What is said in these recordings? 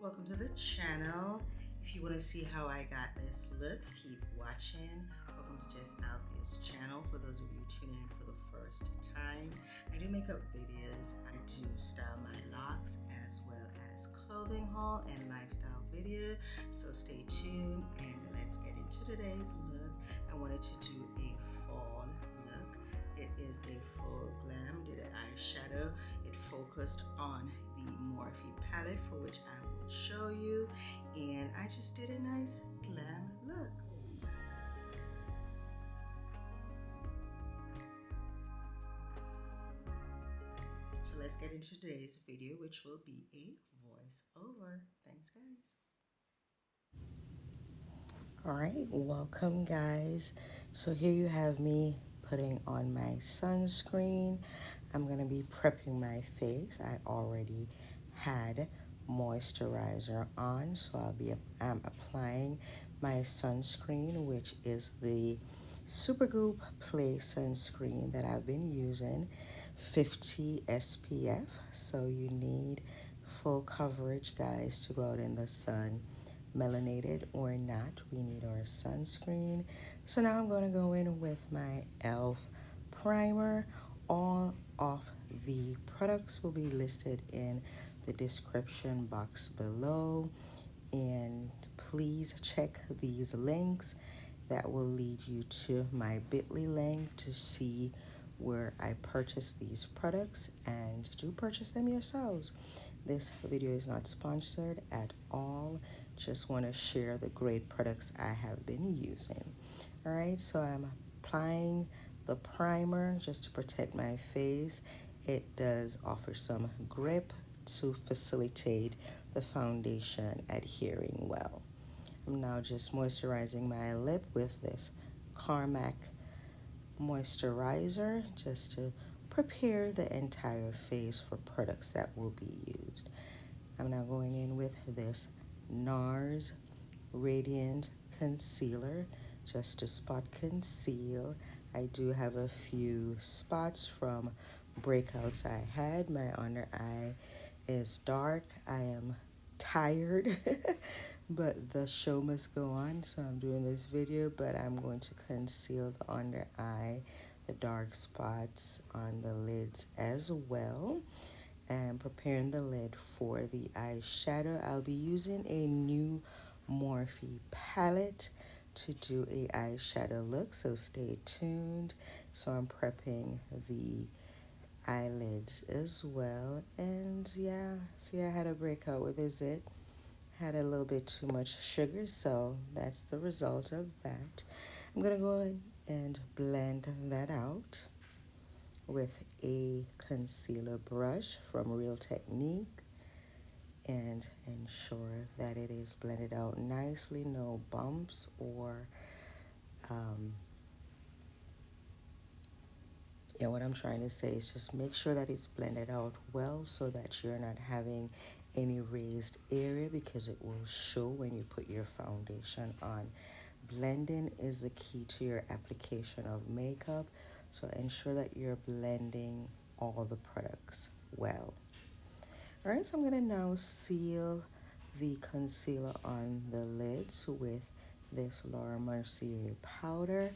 welcome to the channel. If you want to see how I got this look, keep watching. Welcome to Jess Althea's channel. For those of you tuning in for the first time, I do makeup videos. I do style my locks as well as clothing haul and lifestyle video. So stay tuned and let's get into today's look. I wanted to do a fall look. It is a full glam, did an eyeshadow. It focused on the Morphe palette, for which I will show you, and I just did a nice glam look. So let's get into today's video, which will be a voiceover. Thanks, guys. All right, welcome, guys. So here you have me putting on my sunscreen. I'm gonna be prepping my face. I already had moisturizer on, so I'm applying my sunscreen, which is the Supergoop Play sunscreen that I've been using, 50 SPF. So you need full coverage, guys, to go out in the sun. Melanated or not, we need our sunscreen. So now I'm going to go in with my e.l.f. primer. All of the products will be listed in the description box below, and please check these links. That will lead you to my bit.ly link to see where I purchased these products, and do purchase them yourselves. This video is not sponsored at all. Just want to share the great products I have been using. All right, so I'm applying the primer just to protect my face. It does offer some grip to facilitate the foundation adhering well. I'm now just moisturizing my lip with this Carmac moisturizer just to prepare the entire face for products that will be used. I'm now going in with this NARS Radiant Concealer just to spot conceal. I do have a few spots from breakouts I had. My under eye is dark. I am tired, but the show must go on, so I'm doing this video, but I'm going to conceal the under eye, the dark spots on the lids as well. And preparing the lid for the eyeshadow. I'll be using a new Morphe palette to do a eyeshadow look, so stay tuned. So I'm prepping the eyelids as well, and yeah, see, I had a breakout with it. Had a little bit too much sugar, so that's the result of that. I'm gonna go ahead and blend that out with a concealer brush from Real Technique and ensure that it is blended out nicely, no bumps or what I'm trying to say is just make sure that it's blended out well so that you're not having any raised area, because it will show when you put your foundation on. Blending is the key to your application of makeup, so ensure that you're blending all the products well. All right, so I'm going to now seal the concealer on the lids with this Laura Mercier powder,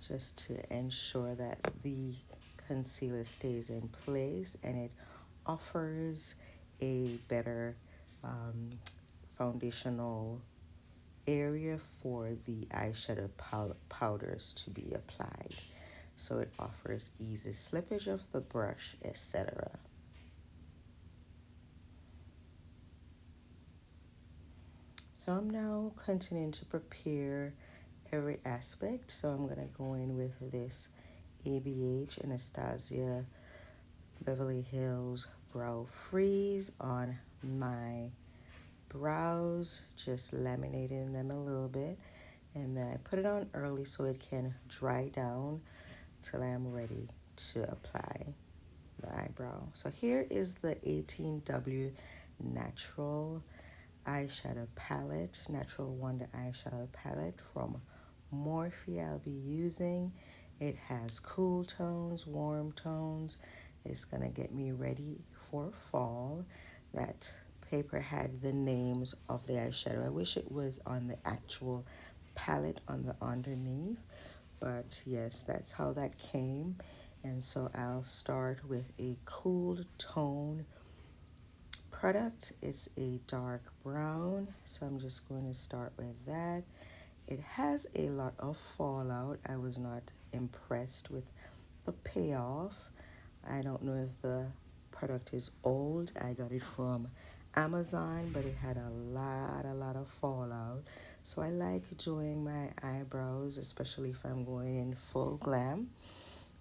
just to ensure that the concealer stays in place and it offers a better foundational area for the eyeshadow powders to be applied. So it offers easy slippage of the brush, etc. So I'm now continuing to prepare every aspect. So I'm going to go in with this ABH Anastasia Beverly Hills Brow Freeze on my brows, just laminating them a little bit. And then I put it on early so it can dry down till I'm ready to apply the eyebrow. So here is the 18W Natural eyeshadow palette, Natural Wonder eyeshadow palette from Morphe. I'll be using. It has cool tones, warm tones. It's gonna get me ready for fall. That paper had the names of the eyeshadow. I wish it was on the actual palette on the underneath, but yes, that's how that came. And so I'll start with a cool tone product. It's a dark brown, so I'm just going to start with that. It has a lot of fallout. I was not impressed with the payoff. I don't know if the product is old. I got it from Amazon, but it had a lot of fallout. So I like doing my eyebrows, especially if I'm going in full glam,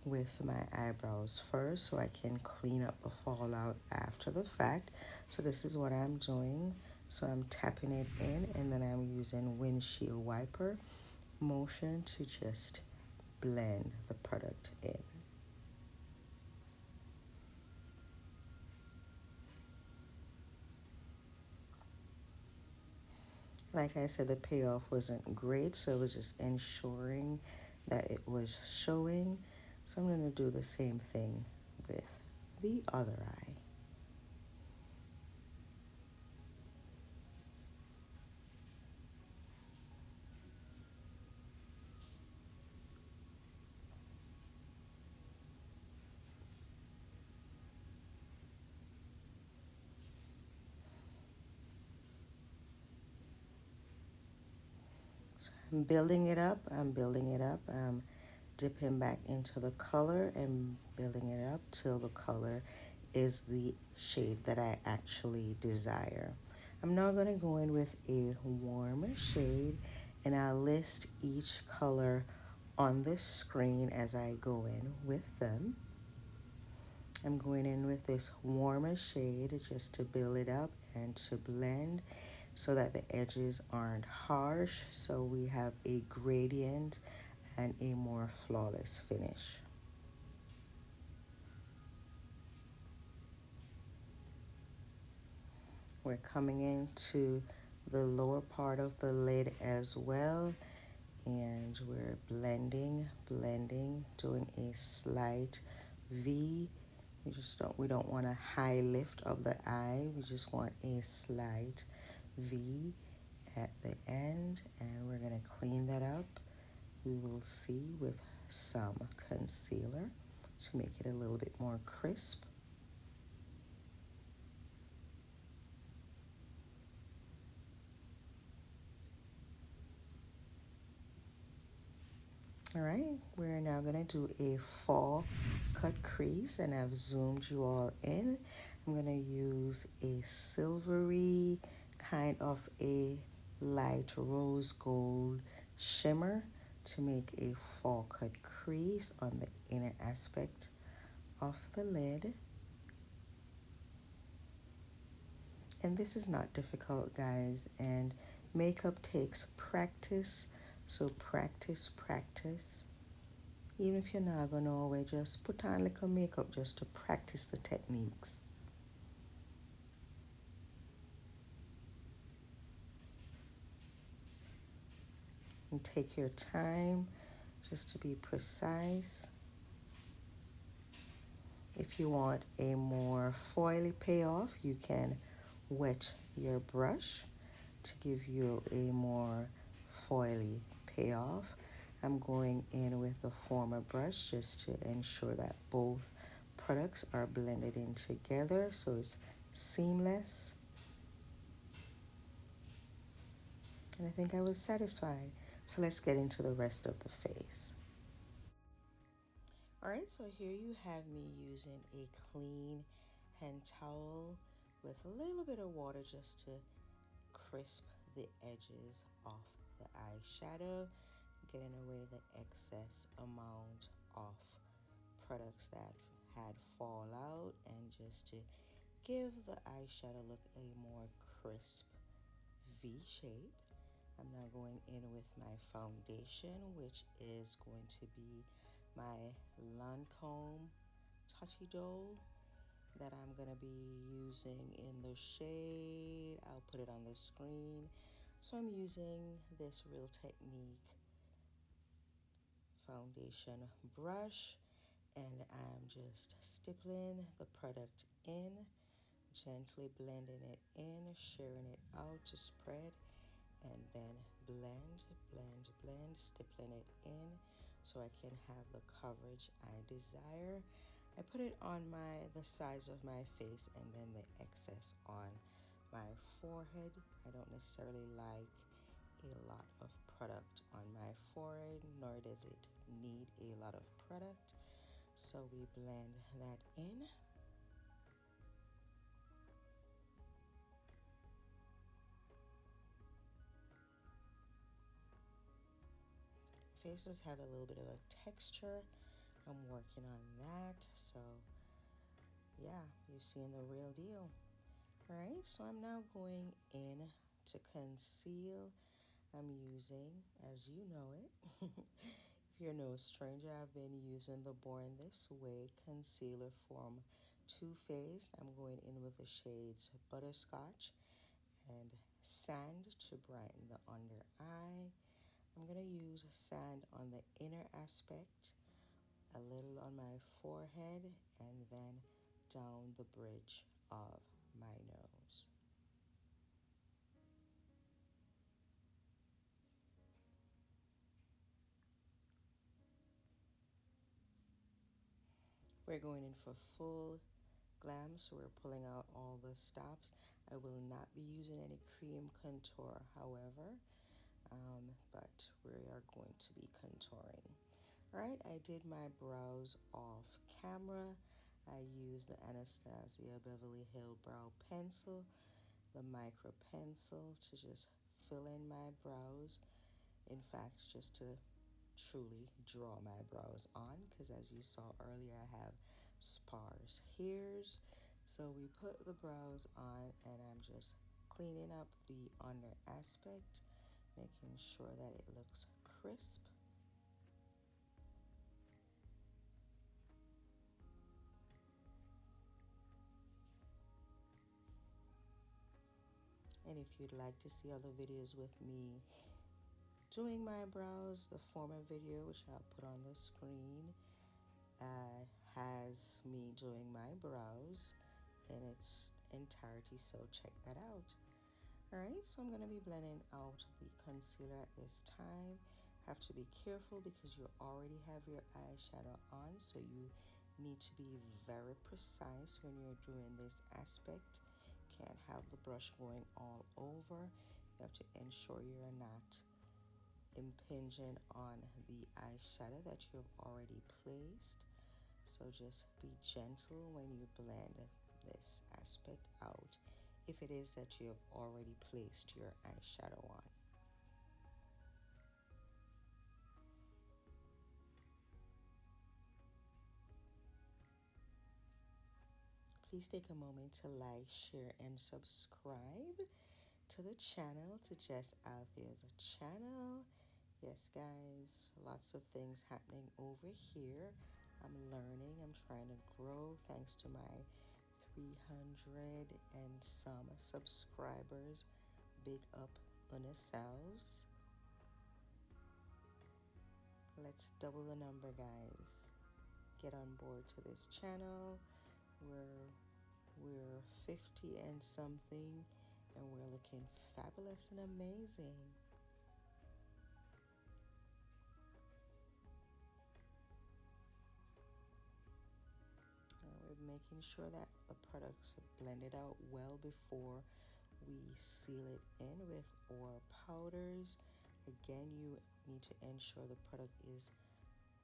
with my eyebrows first so I can clean up the fallout after the fact. So this is what I'm doing. So I'm tapping it in, and then I'm using windshield wiper motion to just blend the product in. Like I said, the payoff wasn't great, so it was just ensuring that it was showing. So I'm going to do the same thing with the other eye. So I'm building it up, I'm building it up, I'm dipping back into the color and building it up till the color is the shade that I actually desire. I'm now going to go in with a warmer shade, and I'll list each color on the screen as I go in with them. I'm going in with this warmer shade just to build it up and to blend so that the edges aren't harsh, so we have a gradient and a more flawless finish. We're coming into the lower part of the lid as well, and we're blending, doing a slight V. We don't want a high lift of the eye. We just want a slight V at the end, and we're going to clean that up. We will see with some concealer to make it a little bit more crisp. All right, we're now going to do a fall cut crease, and I've zoomed you all in. I'm going to use a silvery kind of a light rose gold shimmer to make a fall cut crease on the inner aspect of the lid. And this is not difficult, guys, and makeup takes practice, so practice. Even if you're not gonna always, just put on a little makeup just to practice the techniques. And take your time just to be precise. If you want a more foily payoff, you can wet your brush to give you a more foily payoff. I'm going in with the former brush just to ensure that both products are blended in together so it's seamless. And I think I was satisfied. So let's get into the rest of the face. All right, so here you have me using a clean hand towel with a little bit of water just to crisp the edges off the eyeshadow, getting away the excess amount of products that had fallout, and just to give the eyeshadow look a more crisp V shape. I'm now going in with my foundation, which is going to be my Lancome Touchy Doll that I'm going to be using in the shade. I'll put it on the screen. So I'm using this Real Technique foundation brush, and I'm just stippling the product in gently blending it in, sharing it out to spread, and then blend, blend, blend, stippling it in so I can have the coverage I desire. I put it on the sides of my face and then the excess on my forehead. I don't necessarily like a lot of product on my forehead, nor does it need a lot of product. So we blend that in. Faces have a little bit of a texture. I'm working on that. So yeah, you're seeing the real deal. All right, so I'm now going in to conceal. I'm using, as you know it, if you're no stranger, I've been using the Born This Way concealer from Too Faced. I'm going in with the shades Butterscotch and Sand to brighten the under eye. I'm going to use sand on the inner aspect, a little on my forehead, and then down the bridge of my nose. We're going in for full glam, so we're pulling out all the stops. I will not be using any cream contour, however, but we are going to be contouring. All right, I did my brows off camera. I used the Anastasia Beverly Hills Brow Pencil, the micro pencil, to just fill in my brows. In fact, just to truly draw my brows on, because as you saw earlier, I have sparse hairs. So we put the brows on, and I'm just cleaning up the under aspect, making sure that it looks crisp. And if you'd like to see other videos with me doing my brows, the former video, which I'll put on the screen, has me doing my brows in its entirety, so check that out. Alright, so I'm going to be blending out the concealer at this time. Have to be careful because you already have your eyeshadow on, so you need to be very precise when you're doing this aspect. Can't have the brush going all over. You have to ensure you're not impinging on the eyeshadow that you have already placed. So just be gentle when you blend this aspect out, if it is that you have already placed your eyeshadow on. Please take a moment to like, share, and subscribe to the channel, to Jess Althea's channel. Yes, guys, lots of things happening over here. I'm learning, I'm trying to grow thanks to my 300 and some subscribers. Big up on yourselves. Let's double the number, guys. Get on board to this channel. We're 50 and something, and we're looking fabulous and amazing. We're making sure that the products are blended out well before we seal it in with our powders. Again, you need to ensure the product is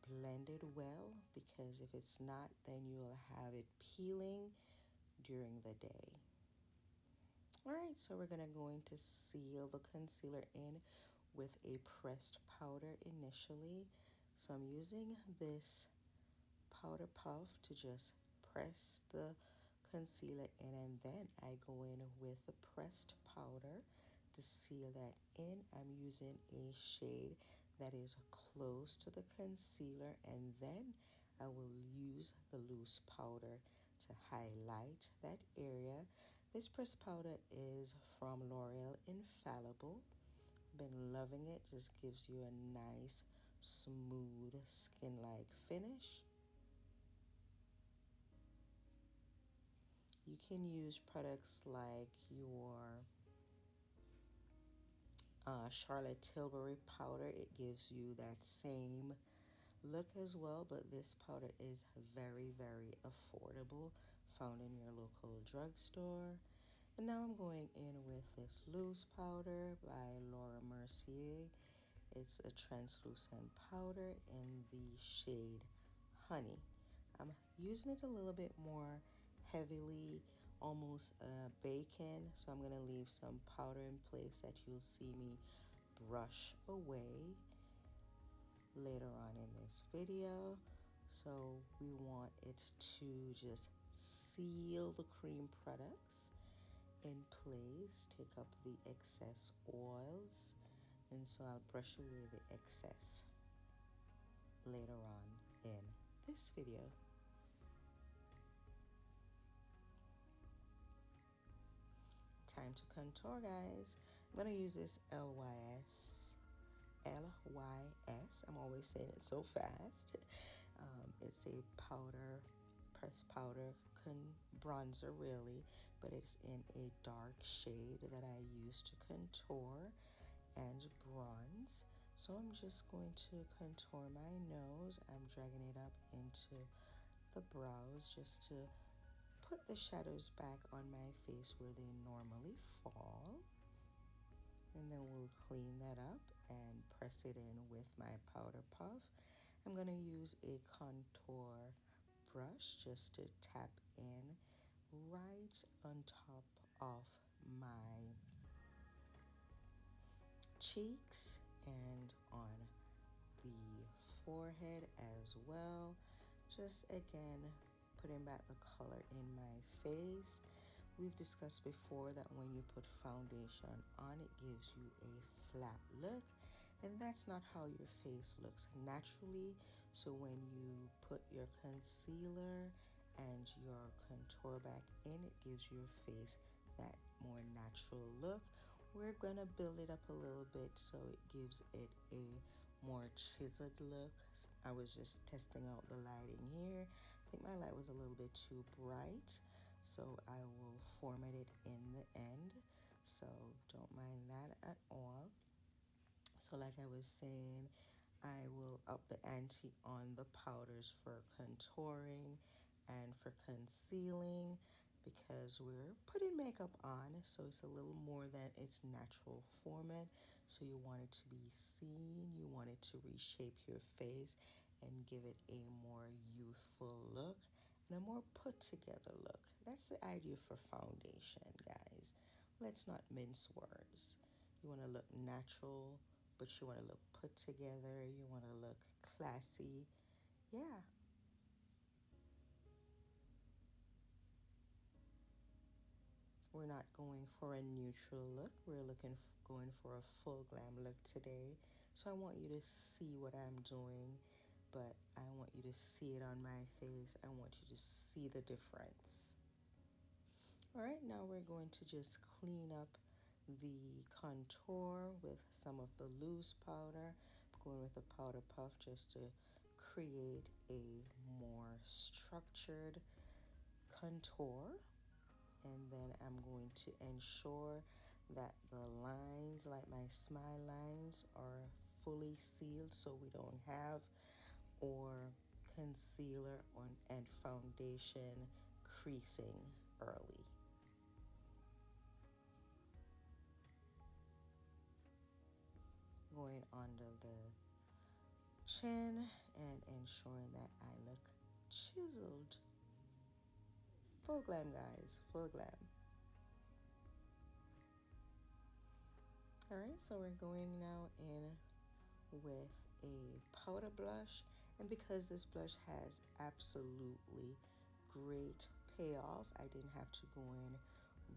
blended well, because if it's not, then you'll have it peeling during the day. Alright, so we're going to seal the concealer in with a pressed powder initially. So I'm using this powder puff to just press the concealer in, and then I go in with the pressed powder to seal that in. I'm using a shade that is close to the concealer, and then I will use the loose powder to highlight that area. This pressed powder is from L'Oreal Infallible. Been loving it. Just gives you a nice smooth skin-like finish. You can use products like your Charlotte Tilbury powder. It gives you that same look as well, but this powder is very, very affordable, found in your local drugstore. And now I'm going in with this loose powder by Laura Mercier. It's a translucent powder in the shade Honey. I'm using it a little bit more heavily, almost bacon, so I'm going to leave some powder in place that you'll see me brush away later on in this video. So we want it to just seal the cream products in place, take up the excess oils, and so I'll brush away the excess later on in this video. Time to contour, guys. I'm going to use this LYS. I'm always saying it so fast. It's a powder, pressed powder bronzer really, but it's in a dark shade that I use to contour and bronze. So I'm just going to contour my nose. I'm dragging it up into the brows just to put the shadows back on my face where they normally fall. And then we'll clean that up and press it in with my powder puff. I'm going to use a contour brush just to tap in right on top of my cheeks and on the forehead as well. Just again, putting back the color in my face. We've discussed before that when you put foundation on, it gives you a flat look, and that's not how your face looks naturally. So when you put your concealer and your contour back in, it gives your face that more natural look. We're gonna build it up a little bit so it gives it a more chiseled look. I was just testing out the lighting here. I think my light was a little bit too bright, so I will format it in the end, so don't mind that at all. So like I was saying, I will up the ante on the powders for contouring and for concealing, because we're putting makeup on, so it's a little more than its natural format. So you want it to be seen, you want it to reshape your face and give it a more youthful look and a more put together look. That's the idea for foundation, guys. Let's not mince words. You want to look natural, but you want to look put together, you want to look classy. Yeah. We're not going for a neutral look. We're going for a full glam look today. So I want you to see what I'm doing, but I want you to see it on my face. I want you to see the difference. All right, now we're going to just clean up the contour with some of the loose powder. I'm going with a powder puff just to create a more structured contour. And then I'm going to ensure that the lines, like my smile lines, are fully sealed so we don't have or concealer and foundation creasing early. Going under the chin and ensuring that I look chiseled. Full glam, guys, full glam. All right, so we're going now in with a powder blush, and because this blush has absolutely great payoff, I didn't have to go in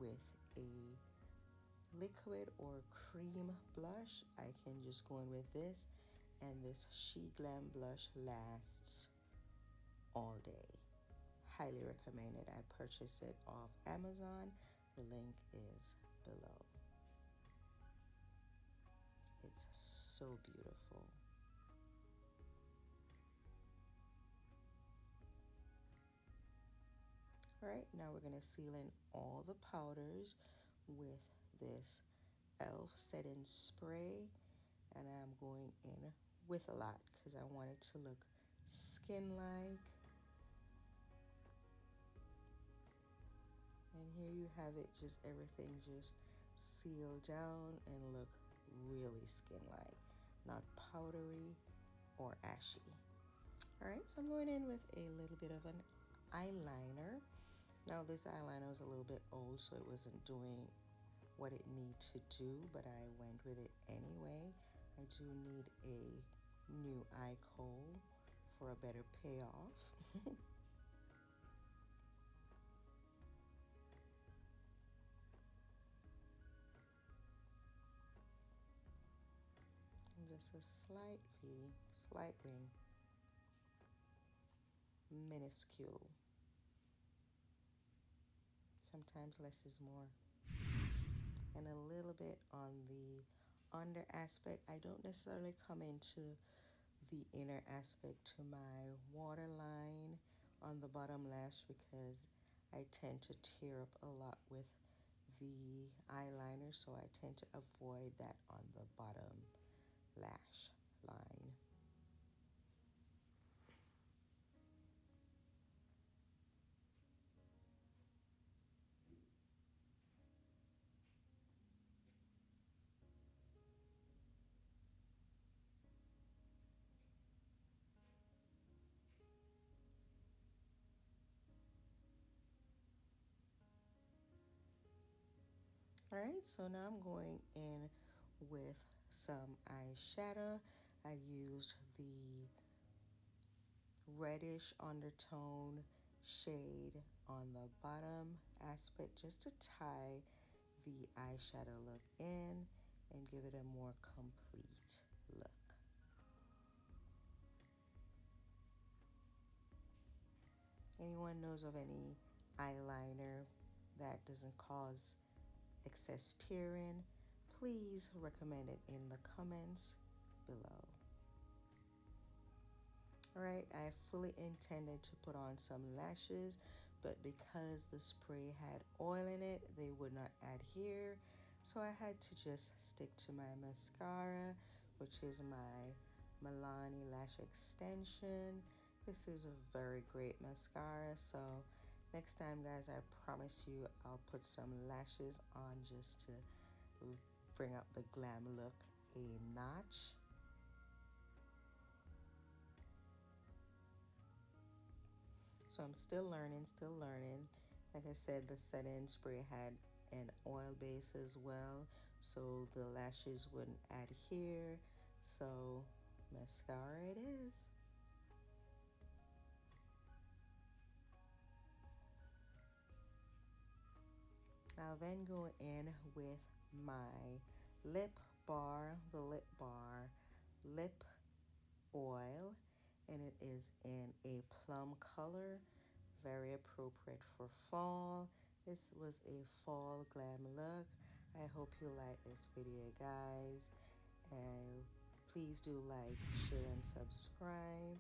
with a liquid or cream blush. I can just go in with this, and this She Glam blush lasts all day. Highly recommend it. I purchased it off Amazon. The link is below. It's so beautiful. All right, now we're gonna seal in all the powders with this e.l.f. setting spray, and I'm going in with a lot because I want it to look skin-like. And here you have it, just everything just sealed down and look really skin-like, not powdery or ashy. All right, so I'm going in with a little bit of an eyeliner. Now this eyeliner was a little bit old, so it wasn't doing what it needed to do, but I went with it anyway. I do need a new eye kohl for a better payoff. And just a slight V, slight wing, minuscule. Sometimes less is more. And a little bit on the under aspect. I don't necessarily come into the inner aspect to my waterline on the bottom lash because I tend to tear up a lot with the eyeliner, so I tend to avoid that on the bottom lash line. All right, so now I'm going in with some eyeshadow. I used the reddish undertone shade on the bottom aspect just to tie the eyeshadow look in and give it a more complete look. Anyone knows of any eyeliner that doesn't cause excess tearing, please recommend it in the comments below. All right, I fully intended to put on some lashes, but because the spray had oil in it, they would not adhere. So I had to just stick to my mascara, which is my Milani Lash Extension. This is a very great mascara, so next time, guys, I promise you I'll put some lashes on just to bring up the glam look a notch. So I'm still learning, still learning. Like I said, the setting spray had an oil base as well, so the lashes wouldn't adhere. So mascara it is. I'll then go in with my lip bar lip oil, and it is in a plum color, very appropriate for fall. This was a fall glam look. I hope you like this video, guys, and please do like, share, and subscribe.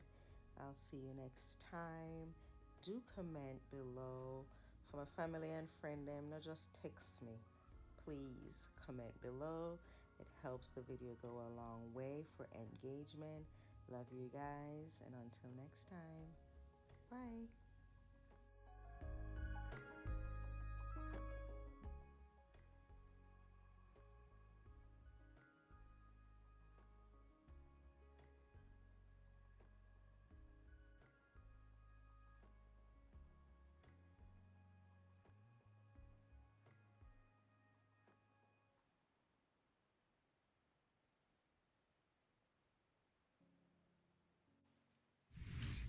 I'll see you next time. Do comment below. For my family and friend them, not just text me. Please comment below. It helps the video go a long way for engagement. Love you guys, and until next time, bye.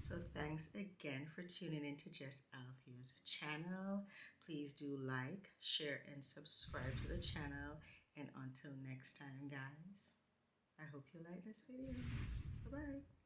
So thanks again for tuning in to Just Althea's channel. Please do like, share, and subscribe to the channel. And until next time, guys, I hope you like this video. Bye-bye.